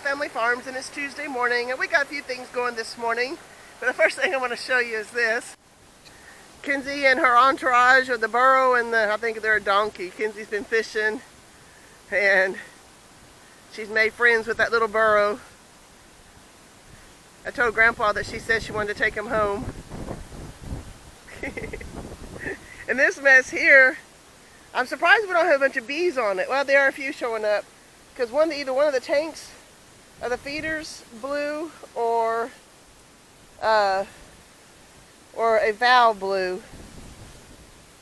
Family Farms, and it's Tuesday morning, and we got a few things going this morning. But the first thing I want to show you is this. Kinzie and her entourage with the burro and I think they're a donkey. Kinzie's been fishing, and she's made friends with that little burro. I told Grandpa that she said she wanted to take him home. And this mess here, I'm surprised we don't have a bunch of bees on it. Well, there are a few showing up, because either one of the tanks of the feeders blew, or a valve blew.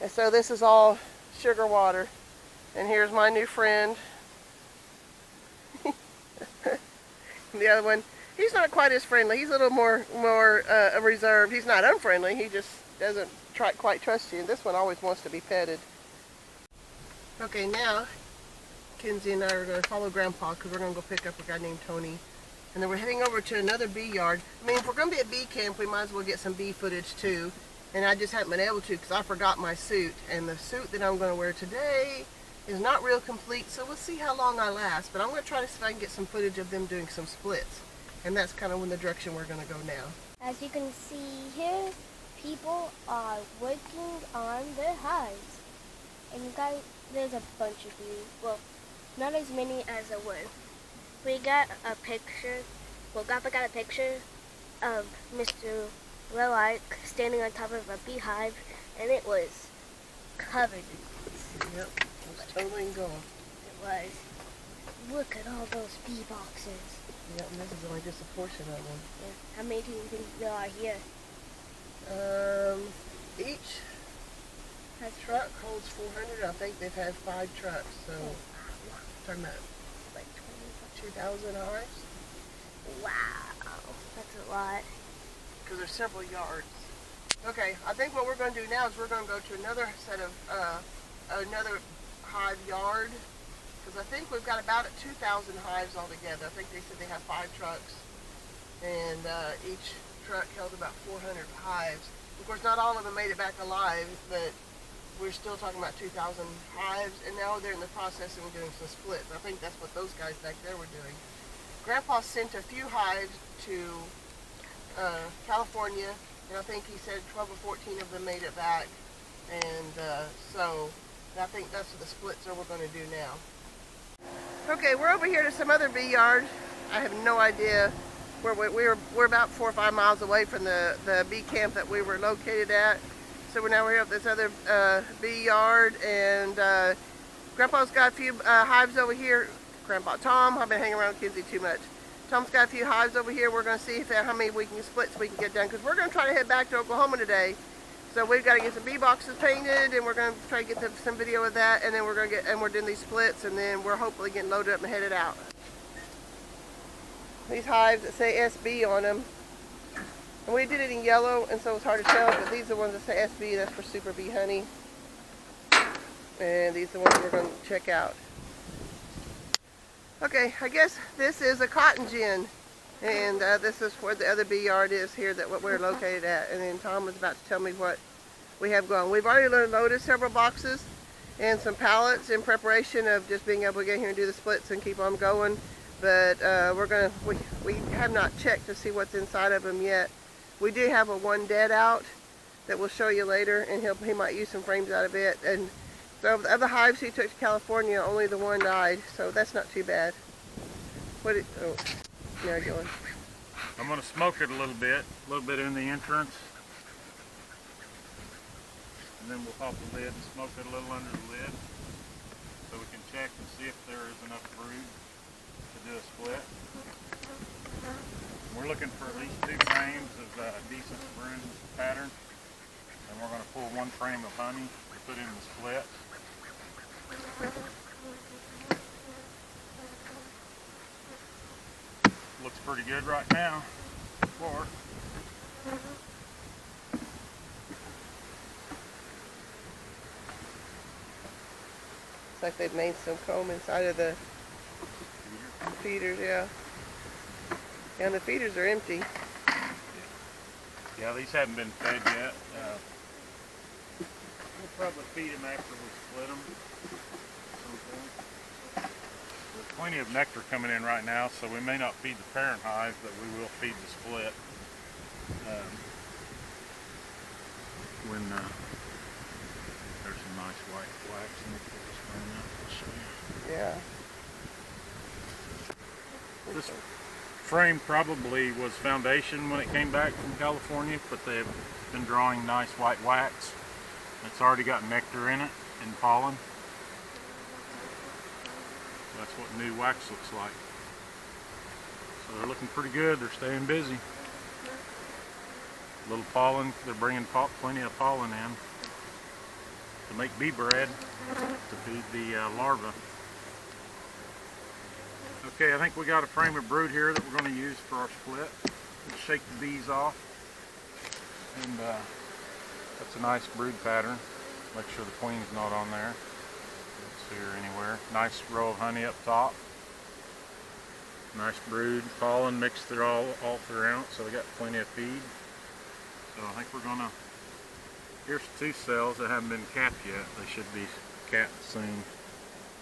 And so this is all sugar water. And here's my new friend. The other one, he's not quite as friendly. He's a little more reserved. He's not unfriendly. He just doesn't quite trust you. And this one always wants to be petted. Okay, now Kinzie and I are going to follow Grandpa because we're going to go pick up a guy named Tony. And then we're heading over to another bee yard. I mean, if we're going to be at bee camp, we might as well get some bee footage too. And I just haven't been able to because I forgot my suit. And the suit that I'm going to wear today is not real complete, so we'll see how long I last. But I'm going to try to see if I can get some footage of them doing some splits. And that's kind of in the direction we're going to go now. As you can see here, people are working on their hives. And you guys, there's a bunch of you. Well, not as many as there were. We got a picture, Grandpa got a picture of Mr. Lilac standing on top of a beehive, and it was covered in bees. Yep, it was totally gone. It was. Look at all those bee boxes. Yep, and this is only just a portion of them. Yeah. How many do you think there are here? Each truck holds 400. I think they've had 5 trucks, so talking about like 2,000 hives. Wow, that's a lot. Because there's several yards. Okay, I think what we're going to do now is we're going to go to another set of another hive yard, because I think we've got about 2,000 hives altogether. I think they said they have 5 trucks, and each truck held about 400 hives. Of course, not all of them made it back alive, but we're still talking about 2,000 hives, and now they're in the process of doing some splits. I think that's what those guys back there were doing. Grandpa sent a few hives to California, and I think he said 12 or 14 of them made it back, and so I think that's what the splits are we're going to do now. Okay, we're over here to some other bee yard. I have no idea where we're about 4 or 5 miles away from the bee camp that we were located at. So we're here at this other bee yard, and Grandpa's got a few hives over here. Grandpa Tom, I've been hanging around Kinzie too much. Tom's got a few hives over here. We're going to see how many splits we can get done, because we're going to try to head back to Oklahoma today. So we've got to get some bee boxes painted, and we're going to try to get some video of that, and then we're doing these splits, and then we're hopefully getting loaded up and headed out. These hives that say SB on them. And we did it in yellow, and so it's hard to tell, but these are the ones that say SB, that's for super bee honey. And these are the ones we're going to check out. Okay, I guess this is a cotton gin, and this is where the other bee yard is here, what we're located at. And then Tom was about to tell me what we have going. We've already loaded several boxes and some pallets in preparation of just being able to get here and do the splits and keep on going. But we have not checked to see what's inside of them yet. We do have one dead out that we'll show you later, and he might use some frames out of it. And so of the other hives he took to California, only the one died, so that's not too bad. Now going. I'm going to smoke it a little bit in the entrance, and then we'll pop the lid and smoke it a little under the lid, so we can check and see if there is enough brood to do a split. We're looking for at least 2 frames of decent brood pattern, and we're going to pull 1 frame of honey to put in the split. Looks pretty good right now. Looks like they've made some comb inside of the feeders, yeah. And the feeders are empty. Yeah, these haven't been fed yet. We'll probably feed them after we split them. plenty of nectar coming in right now, so we may not feed the parent hive, but we will feed the split. When there's some nice white wax in the frame out. I'll show you. Yeah. This frame probably was foundation when it came back from California, but they've been drawing nice white wax. It's already got nectar in it and pollen. So that's what new wax looks like. So they're looking pretty good. They're staying busy. Little pollen. They're bringing plenty of pollen in to make bee bread to feed the larvae. Okay, I think we got a frame of brood here that we're going to use for our split. We'll shake the bees off, and that's a nice brood pattern. Make sure the queen's not on there. Don't see her anywhere. Nice row of honey up top. Nice brood, pollen mixed through all throughout, so we got plenty of feed. So I think we're gonna. Here's 2 cells that haven't been capped yet. They should be capped soon.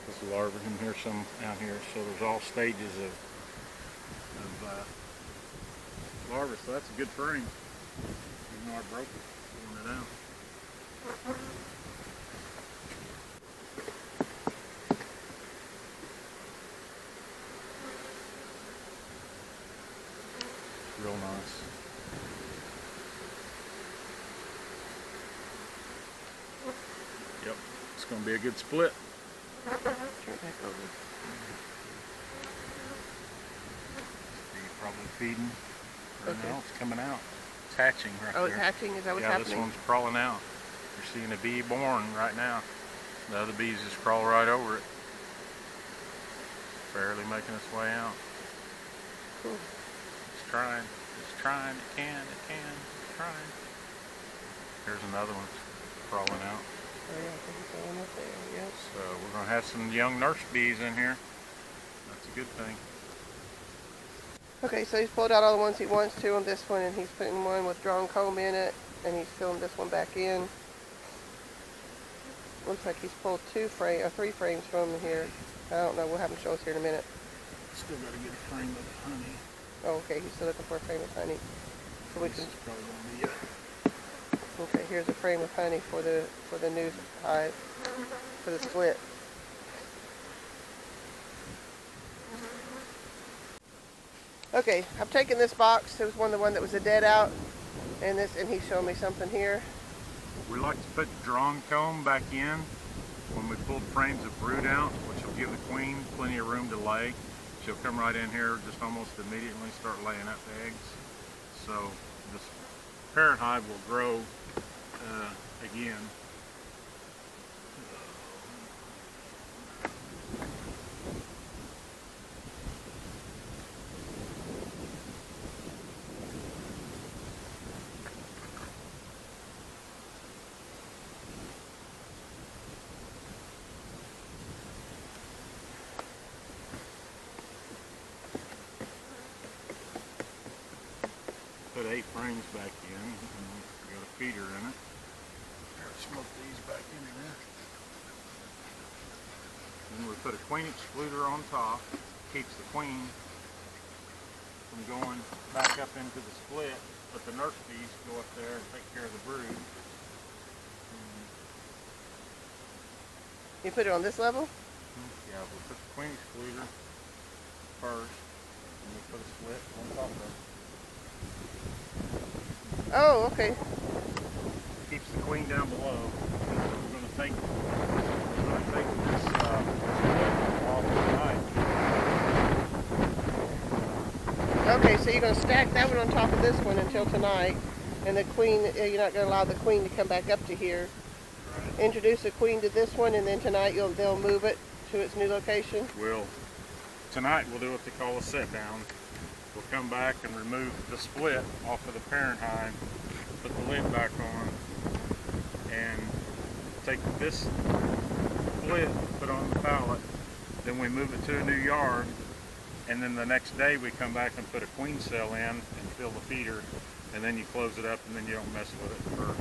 There's a larva in here, some out here. So there's all stages of larvae. So that's a good frame. Even though I broke it, pulling it out. Real nice. Yep, it's going to be a good split. Turn it back over. Probably feeding. Right Okay. now it's coming out. It's hatching right there. Oh, it's hatching? Is that what's yeah, happening? This one's crawling out. You're seeing a bee born right now. The other bees just crawl right over it. Barely making its way out. Cool. It's trying. It's trying. It can. It's trying. Here's another one crawling out. Oh yeah, I think it's going up there, yep. So we're going to have some young nurse bees in here. That's a good thing. Okay, so he's pulled out all the ones he wants to on this one, and he's putting one with drawn comb in it, and he's filling this one back in. Looks like he's pulled 3 frames from here. I don't know, we'll have him show us here in a minute. Still got to get a frame of honey. Oh, okay, he's still looking for a frame of honey. So we This can. is probably going to be it. Okay, here's a frame of honey for the new hive, for the split. Okay, I've taken this box. It was the one that was a dead out, and he's showing me something here. We like to put drawn comb back in when we pulled frames of brood out, which will give the queen plenty of room to lay. She'll come right in here just almost immediately start laying up eggs. So this parent hive will grow again. Put 8 frames back in, and we got a feeder in it. Smoke these back in here. Then we put a queen excluder on top, keeps the queen from going back up into the split, but the nurse bees go up there and take care of the brood. You put it on this level? Yeah, we'll put the queen excluder first, and we put a split on top of it. Oh, okay. Keeps the queen down below. We're going to take this off tonight. Okay, so you're going to stack that one on top of this one until tonight, and the queen, you're not going to allow the queen to come back up to here. Right. Introduce the queen to this one, and then tonight they'll move it to its new location. Tonight we'll do what they call a set down. We'll come back and remove the split off of the parent hive, put the lid back on, and take this split, put on the pallet, then we move it to a new yard, and then the next day we come back and put a queen cell in and fill the feeder, and then you close it up and then you don't mess with it for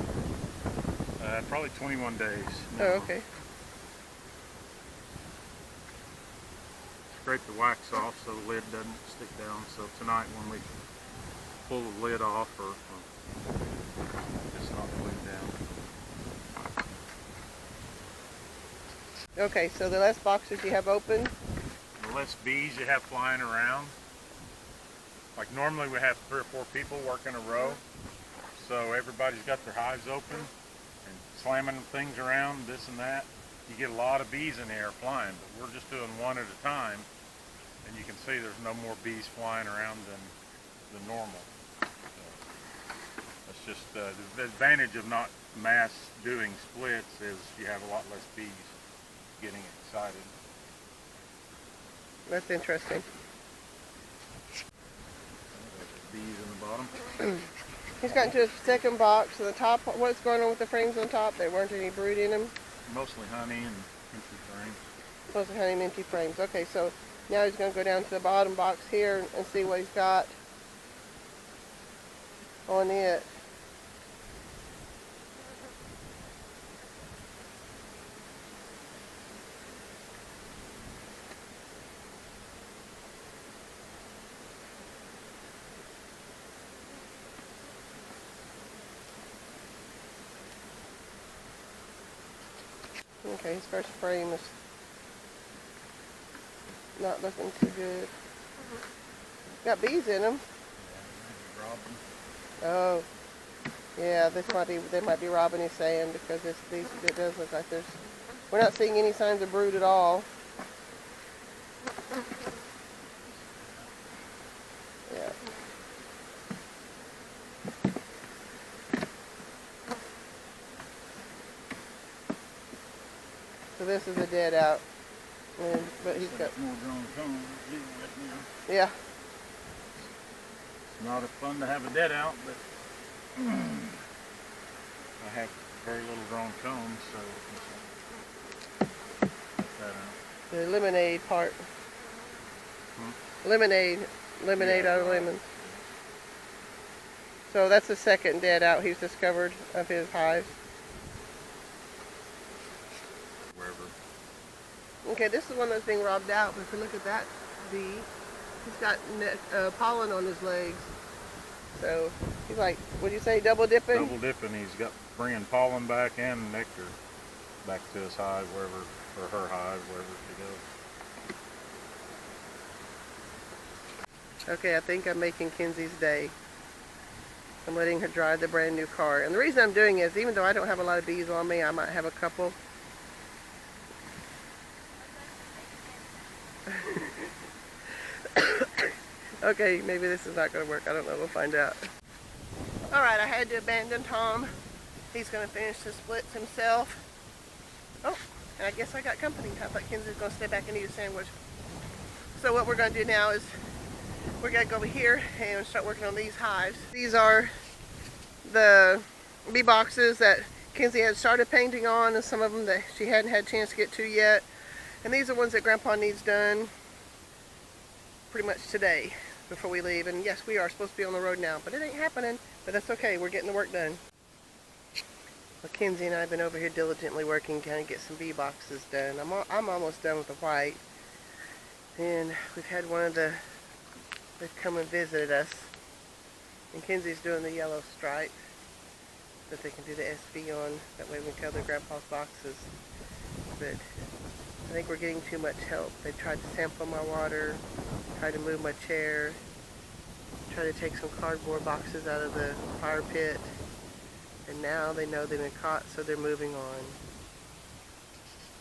probably 21 days. Oh, okay. scrape the wax off so the lid doesn't stick down. So tonight when we pull the lid off, or just knock the lid down. Okay, so the less boxes you have open. The less bees you have flying around. Like normally we have 3 or 4 people working a row, so everybody's got their hives open and slamming things around, this and that. You get a lot of bees in the air flying, but we're just doing one at a time, and you can see there's no more bees flying around than normal. So that's just the advantage of not mass doing splits is you have a lot less bees getting excited. That's interesting. Bees in the bottom. He's gotten to his second box. So the top, what's going on with the frames on top? There weren't any brood in them. Mostly honey and empty frames. Mostly honey and empty frames. Okay, so now he's going to go down to the bottom box here and see what he's got on it. Okay, his first frame is not looking too good. Got bees in them. Oh, yeah. They might be robbing his sand because it does look like we're not seeing any signs of brood at all. Yeah. So this is a dead out, but he's got more grown cones. Yeah. It's not as fun to have a dead out, but I have very little grown cones, so cut that out. The lemonade part. Lemonade out of lemons. So that's the second dead out he's discovered of his hives. Okay, this is one that's being robbed out, but if you look at that bee, he's got pollen on his legs. So he's like, what do you say, double dipping? Double dipping. He's got bringing pollen back and nectar back to his hive, wherever, or her hive, wherever she goes. Okay, I think I'm making Kenzie's day. I'm letting her drive the brand new car. And the reason I'm doing is, even though I don't have a lot of bees on me, I might have a couple. Okay, maybe this is not going to work. I don't know. We'll find out. Alright, I had to abandon Tom. He's going to finish the splits himself. Oh, and I guess I got company. I thought Kinzie was going to stay back and eat a sandwich. So what we're going to do now is we're going to go over here and start working on these hives. These are the bee boxes that Kinzie had started painting on, and some of them that she hadn't had a chance to get to yet. And these are ones that Grandpa needs done pretty much today before we leave. And yes, we are supposed to be on the road now, but it ain't happening. But that's okay. We're getting the work done. Well, Kinzie and I have been over here diligently working trying to get some bee boxes done. I'm almost done with the white. And we've had they've come and visited us. And Kinzie's doing the yellow stripe that they can do the SV on. That way we can cover Grandpa's boxes. But I think we're getting too much help. They tried to sample my water, tried to move my chair, tried to take some cardboard boxes out of the fire pit, and now they know they've been caught, so they're moving on.